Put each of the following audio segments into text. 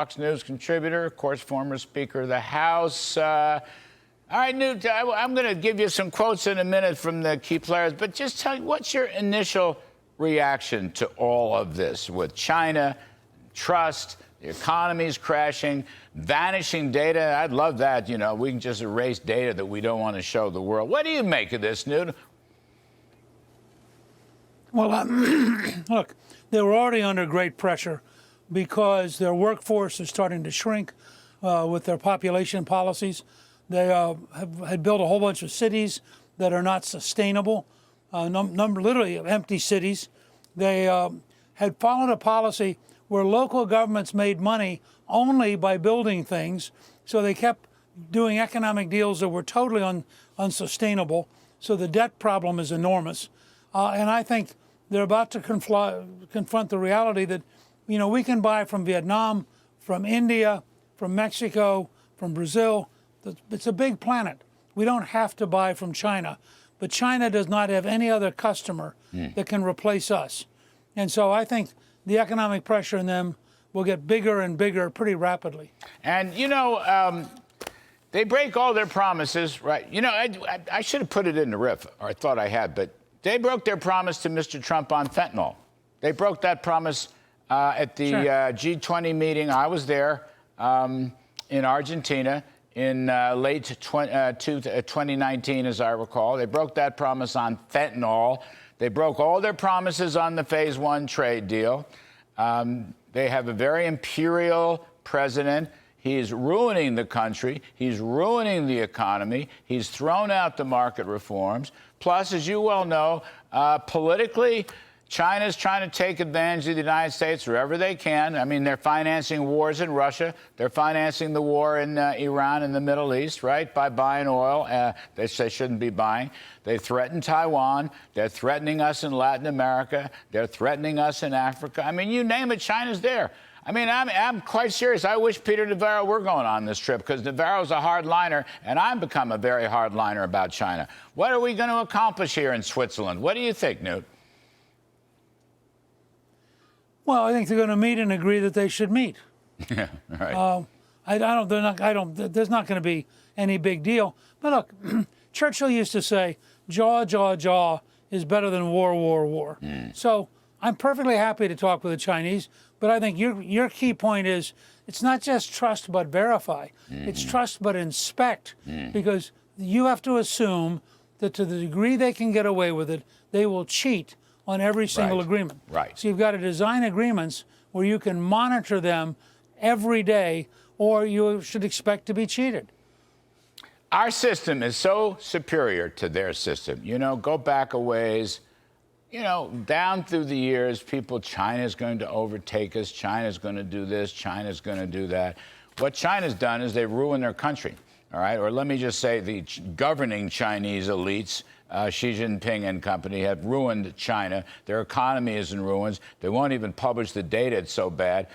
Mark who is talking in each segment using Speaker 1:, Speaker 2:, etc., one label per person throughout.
Speaker 1: Fox News contributor, of course, former Speaker of the House. All right, Newt, I'm going to give you some quotes in a minute from the key players, but just tell me, what's your initial reaction to all of this with China, trust, the economy's crashing, vanishing data? I'd love that. You know, we can just erase data that we don't want to show the world. What do you make of this, Newt?
Speaker 2: Well, look, they were already under great pressure because their workforce is starting to shrink with their population policies. They had built a whole bunch of cities that are not sustainable, literally empty cities. They had followed a policy where local governments made money only by building things, so they kept doing economic deals that were totally unsustainable. So the debt problem is enormous. And I think they're about to confront the reality that, you know, we can buy from Vietnam, from India, from Mexico, from Brazil. It's a big planet. We don't have to buy from China. But China does not have any other customer that can replace us. And so I think the economic pressure in them will get bigger and bigger pretty rapidly.
Speaker 1: And, you know, they break all their promises, right? You know, I should have put it in the riff, or I thought I had, but they broke their promise to Mr. Trump on fentanyl. They broke that promise at the G20 meeting. I was there in Argentina in late 2019, as I recall. They broke that promise on fentanyl. They broke all their promises on the Phase 1 trade deal. They have a very imperial president. He's ruining the country. He's ruining the economy. He's thrown out the market reforms. Plus, as you well know, politically, China's trying to take advantage of the United States wherever they can. I mean, they're financing wars in Russia. They're financing the war in Iran and the Middle East, right, by buying oil. They shouldn't be buying. They threaten Taiwan. They're threatening us in Latin America. They're threatening us in Africa. I mean, you name it, China's there. I mean, I'm quite serious. I wish Peter Navarro were going on this trip, because Navarro's a hardliner, and I've become a very hardliner about China. What are we going to accomplish here in Switzerland? What do you think, Newt?
Speaker 2: Well, I think they're going to meet and agree that they should meet.
Speaker 1: Yeah, right.
Speaker 2: There's not going to be any big deal. But look, Churchill used to say, jaw, jaw, jaw is better than war, war, war. So I'm perfectly happy to talk with the Chinese, but I think your key point is it's not just trust but verify. It's trust but inspect, because you have to assume that to the degree they can get away with it, they will cheat on every single agreement.
Speaker 1: Right.
Speaker 2: So you've got to design agreements where you can monitor them every day, or you should expect to be cheated.
Speaker 1: Our system is so superior to their system. You know, go back a ways. You know, down through the years, China's going to overtake us, China's going to do this, China's going to do that. What China's done is they've ruined their country, all right? Or let me just say the governing Chinese elites, Xi Jinping and company, have ruined China. Their economy is in ruins. They won't even publish the data. It's so bad.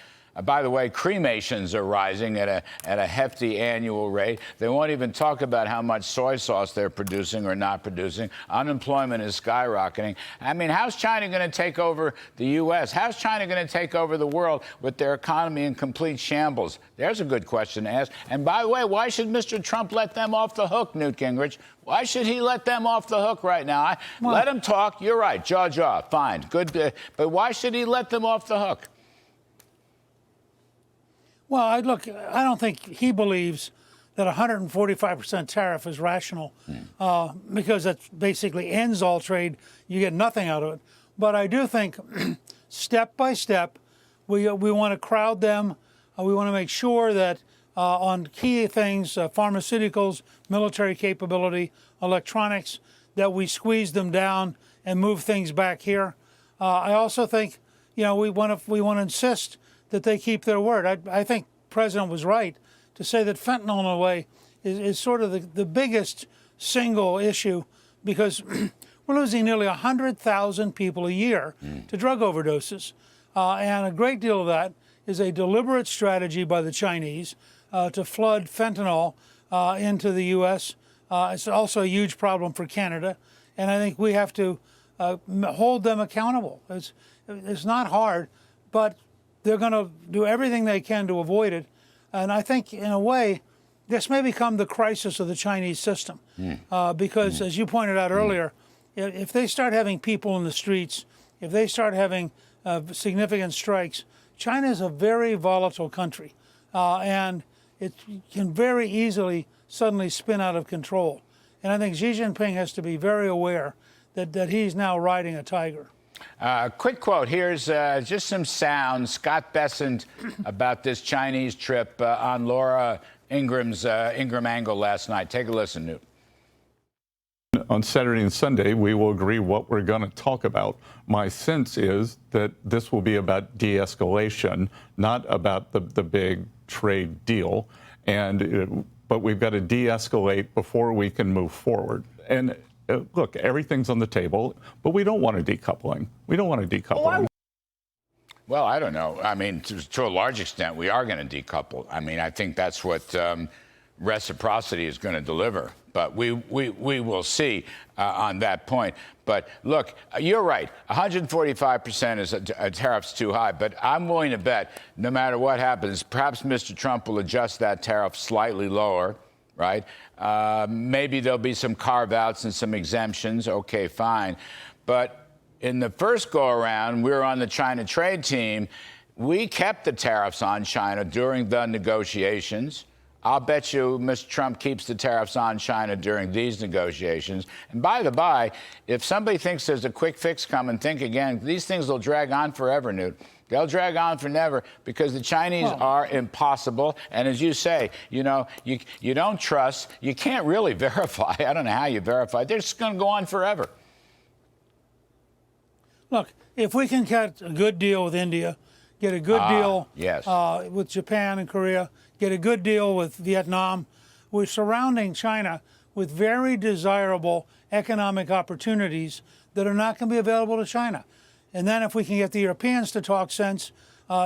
Speaker 1: By the way, cremations are rising at a hefty annual rate. They won't even talk about how much soy sauce they're producing or not producing. Unemployment is skyrocketing. I mean, how's China going to take over the U.S.? How's China going to take over the world with their economy in complete shambles? There's a good question to ask. And by the way, why should Mr. Trump let them off the hook, Newt Gingrich? Why should he let them off the hook right now? Let him talk. You're right. Jaw, jaw. Fine. Good. But why should he let them off the hook?
Speaker 2: Well, I don't think he believes that 145% tariff is rational, because that basically ends all trade. You get nothing out of it. But I do think step by step, we want to crowd them. We want to make sure that on key things, pharmaceuticals, military capability, electronics, that we squeeze them down and move things back here. I also think, you know, we want to insist that they keep their word. I think the president was right to say that fentanyl, in a way, is sort of the biggest single issue, because we're losing nearly 100,000 people a year to drug overdoses. And a great deal of that is a deliberate strategy by the Chinese to flood fentanyl into the U.S. It's also a huge problem for Canada. And I think we have to hold them accountable. It's not hard, but they're going to do everything they can to avoid it. And I think, in a way, this may become the crisis of the Chinese system. Because, as you pointed out earlier, if they start having people in the streets, if they start having significant strikes, China is a very volatile country. And it can very easily suddenly spin out of control. And I think Xi Jinping has to be very aware that he's now riding a tiger.
Speaker 1: Quick quote. Here's just some sound. Scott Bessent about this Chinese trip on Laura Ingram's Ingram angle last night. Take a listen, Newt.
Speaker 3: On Saturday and Sunday, we will agree what we're going to talk about. My sense is that this will be about de-escalation, not about the big trade deal. But we've got to de-escalate before we can move forward. And look, everything's on the table, but we don't want a decoupling. We don't want a decoupling.
Speaker 1: Well, I don't know. I mean, to a large extent, we are going to decouple. I mean, I think that's what reciprocity is going to deliver. But we will see on that point. But look, you're right. 145% is a tariff's too high. But I'm willing to bet, no matter what happens, perhaps Mr. Trump will adjust that tariff slightly lower, right? Maybe there'll be some carve-outs and some exemptions. Okay, fine. But in the first go-around, we were on the China trade team. We kept the tariffs on China during the negotiations. I'll bet you Mr. Trump keeps the tariffs on China during these negotiations. And by the by, if somebody thinks there's a quick fix coming, think again. These things will drag on forever, Newt. They'll drag on for never because the Chinese are impossible. And as you say, you know, you don't trust. You can't really verify. I don't know how you verify. They're just going to go on forever.
Speaker 2: Look, if we can get a good deal with India, get a good deal with Japan and Korea, get a good deal with Vietnam, we're surrounding China with very desirable economic opportunities that are not going to be available to China. And then if we can get the Europeans to talk sense,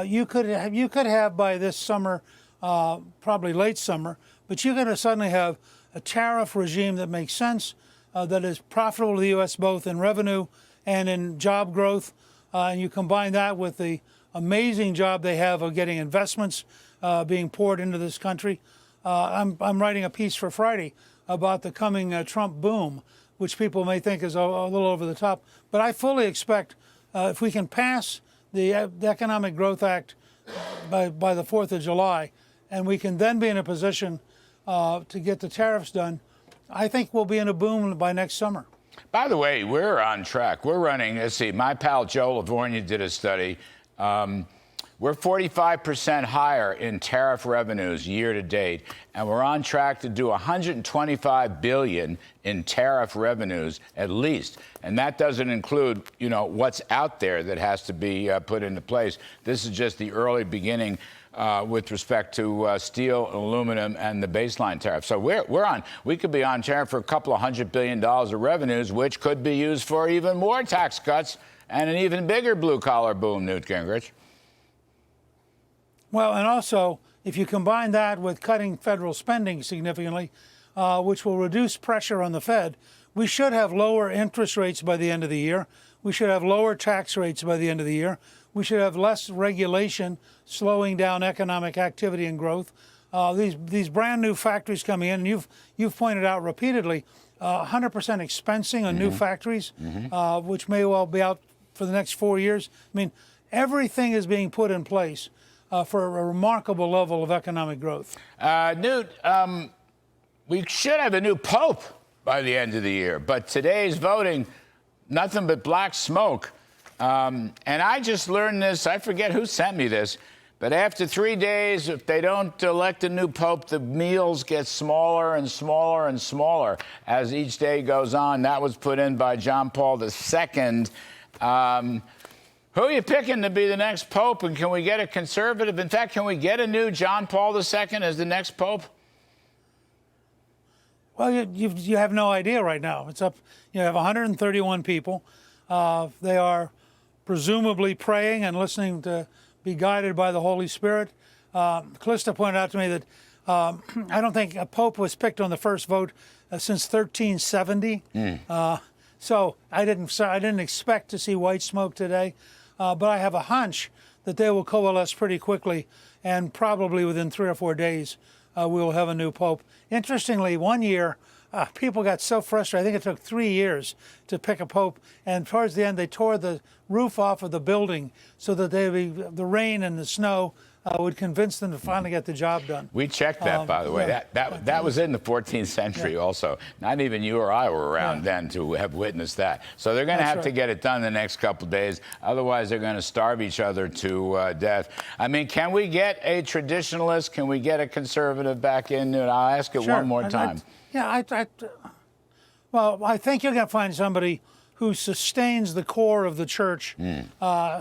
Speaker 2: you could have by this summer, probably late summer, but you're going to suddenly have a tariff regime that makes sense, that is profitable to the U.S. both in revenue and in job growth. And you combine that with the amazing job they have of getting investments being poured into this country. I'm writing a piece for Friday about the coming Trump boom, which people may think is a little over the top. But I fully expect if we can pass the Economic Growth Act by the 4th of July, and we can then be in a position to get the tariffs done, I think we'll be in a boom by next summer.
Speaker 1: By the way, we're on track. We're running, let's see, my pal Joe Lavorgna did a study. We're 45% higher in tariff revenues year to date, and we're on track to do $125 billion in tariff revenues at least. And that doesn't include, you know, what's out there that has to be put into place. This is just the early beginning with respect to steel, aluminum, and the baseline tariff. So we could be on track for a couple of $100 billion of revenues, which could be used for even more tax cuts and an even bigger blue-collar boom, Newt Gingrich.
Speaker 2: Well, and also, if you combine that with cutting federal spending significantly, which will reduce pressure on the Fed, we should have lower interest rates by the end of the year. We should have lower tax rates by the end of the year. We should have less regulation slowing down economic activity and growth. These brand new factories coming in, and you've pointed out repeatedly, 100% expensing on new factories, which may well be out for the next 4 years. I mean, everything is being put in place for a remarkable level of economic growth.
Speaker 1: Newt, we should have a new pope by the end of the year, but today's voting, nothing but black smoke. And I just learned this, I forget who sent me this, but after 3 days, if they don't elect a new pope, the meals get smaller and smaller and smaller as each day goes on. That was put in by John Paul II. Who are you picking to be the next pope? And can we get a conservative? In fact, can we get a new John Paul II as the next pope?
Speaker 2: Well, you have no idea right now. It's up. You have 131 people. They are presumably praying and listening to be guided by the Holy Spirit. Callista pointed out to me that I don't think a pope was picked on the first vote since 1370. So I didn't expect to see white smoke today. But I have a hunch that they will coalesce pretty quickly, and probably within 3 or 4 days, we will have a new pope. Interestingly, one year, people got so frustrated. I think it took 3 years to pick a pope, and towards the end, they tore the roof off of the building so that the rain and the snow would convince them to finally get the job done.
Speaker 1: We checked that, by the way.
Speaker 2: Yeah.
Speaker 1: That was in the 14th century also. Not even you or I were around then to have witnessed that. So they're going to have to get it done the next couple of days. Otherwise, they're going to starve each other to death. I mean, can we get a traditionalist? Can we get a conservative back in? I'll ask it one more time.
Speaker 2: Well, I think you're going to find somebody who sustains the core of the church,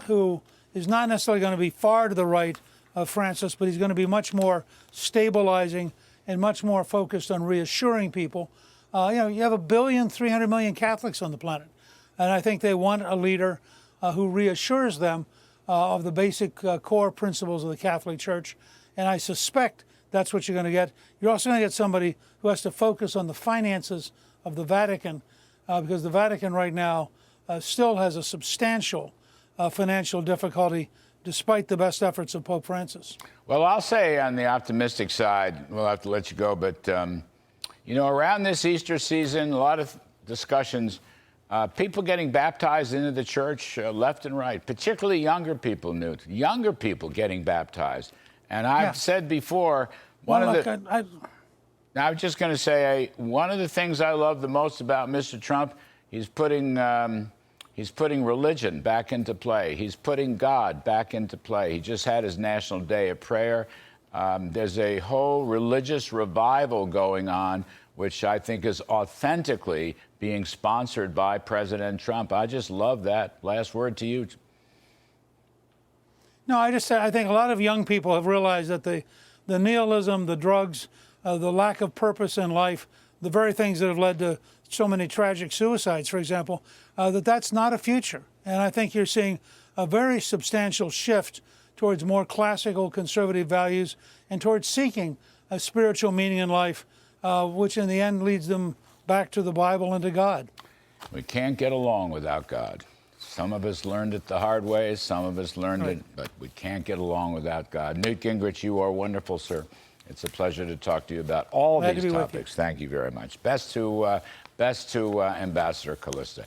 Speaker 2: who is not necessarily going to be far to the right of Francis, but he's going to be much more stabilizing and much more focused on reassuring people. You have 1.3 billion Catholics on the planet, and I think they want a leader who reassures them of the basic core principles of the Catholic Church, and I suspect that's what you're going to get. You're also going to get somebody who has to focus on the finances of the Vatican, because the Vatican right now still has a substantial financial difficulty, despite the best efforts of Pope Francis.
Speaker 1: Well, I'll say on the optimistic side, we'll have to let you go, but, around this Easter season, a lot of discussions, people getting baptized into the church left and right, particularly younger people, Newt. Younger people getting baptized. And I've said before, I was just going to say, one of the things I love the most about Mr. Trump, he's putting religion back into play. He's putting God back into play. He just had his National Day of Prayer. There's a whole religious revival going on, which I think is authentically being sponsored by President Trump. I just love that. Last word to you.
Speaker 2: No, I think a lot of young people have realized that the nihilism, the drugs, the lack of purpose in life, the very things that have led to so many tragic suicides, for example, that's not a future. And I think you're seeing a very substantial shift towards more classical conservative values and towards seeking a spiritual meaning in life, which in the end leads them back to the Bible and to God.
Speaker 1: We can't get along without God. Some of us learned it the hard way, some of us learned it, but we can't get along without God. Newt Gingrich, you are wonderful, sir. It's a pleasure to talk to you about all these topics. Thank you very much. Best to Ambassador Callista.